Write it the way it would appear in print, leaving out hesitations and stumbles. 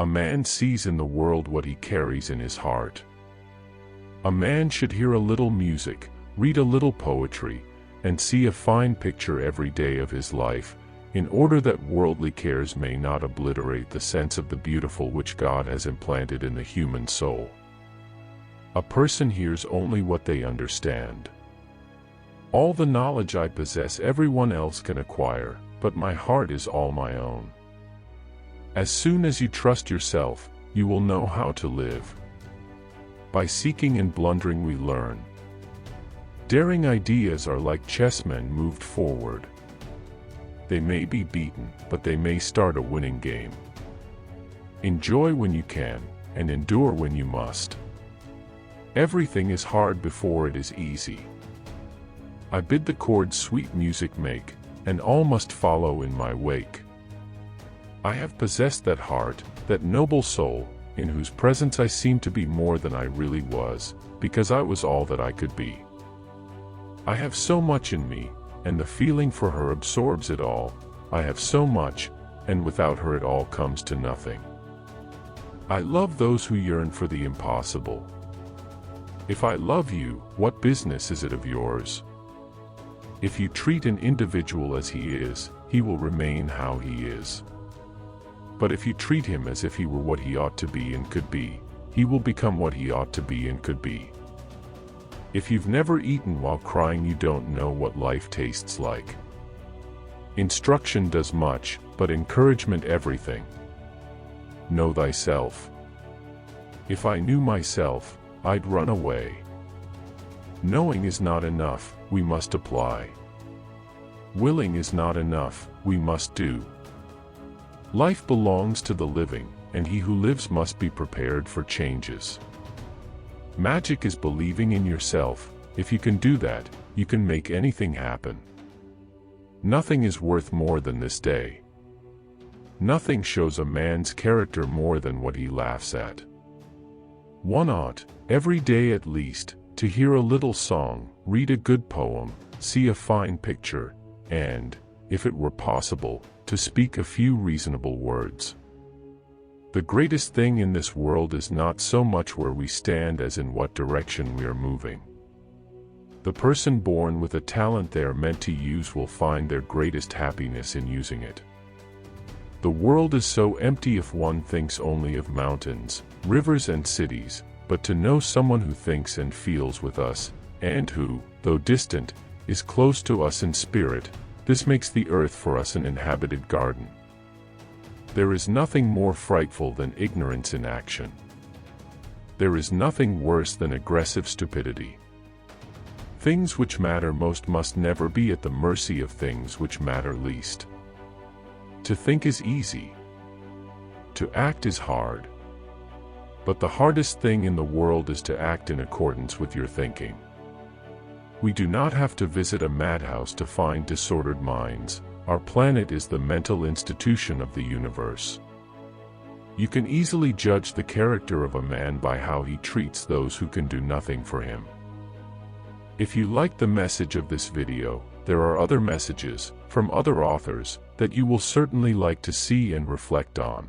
A man sees in the world what he carries in his heart. A man should hear a little music, read a little poetry, and see a fine picture every day of his life, in order that worldly cares may not obliterate the sense of the beautiful which God has implanted in the human soul. A person hears only what they understand. All the knowledge I possess everyone else can acquire, but my heart is all my own. As soon as you trust yourself, you will know how to live. By seeking and blundering we learn. Daring ideas are like chessmen moved forward. They may be beaten, but they may start a winning game. Enjoy when you can, and endure when you must. Everything is hard before it is easy. I bid the chords sweet music make, and all must follow in my wake. I have possessed that heart, that noble soul, in whose presence I seem to be more than I really was, because I was all that I could be. I have so much in me, and the feeling for her absorbs it all. I have so much, and without her it all comes to nothing. I love those who yearn for the impossible. If I love you, what business is it of yours? If you treat an individual as he is, he will remain how he is. But if you treat him as if he were what he ought to be and could be, he will become what he ought to be and could be. If you've never eaten while crying, you don't know what life tastes like. Instruction does much, but encouragement everything. Know thyself. If I knew myself, I'd run away. Knowing is not enough, we must apply. Willing is not enough, we must do. Life belongs to the living, and he who lives must be prepared for changes. Magic is believing in yourself. If you can do that, you can make anything happen. Nothing is worth more than this day. Nothing shows a man's character more than what he laughs at. One ought, every day at least, to hear a little song, read a good poem, see a fine picture, and, if it were possible, to speak a few reasonable words. The greatest thing in this world is not so much where we stand as in what direction we are moving. The person born with a talent they are meant to use will find their greatest happiness in using it. The world is so empty if one thinks only of mountains, rivers and cities, but to know someone who thinks and feels with us, and who, though distant, is close to us in spirit, this makes the earth for us an inhabited garden. There is nothing more frightful than ignorance in action. There is nothing worse than aggressive stupidity. Things which matter most must never be at the mercy of things which matter least. To think is easy. To act is hard. But the hardest thing in the world is to act in accordance with your thinking. We do not have to visit a madhouse to find disordered minds. Our planet is the mental institution of the universe. You can easily judge the character of a man by how he treats those who can do nothing for him. If you like the message of this video, there are other messages, from other authors, that you will certainly like to see and reflect on.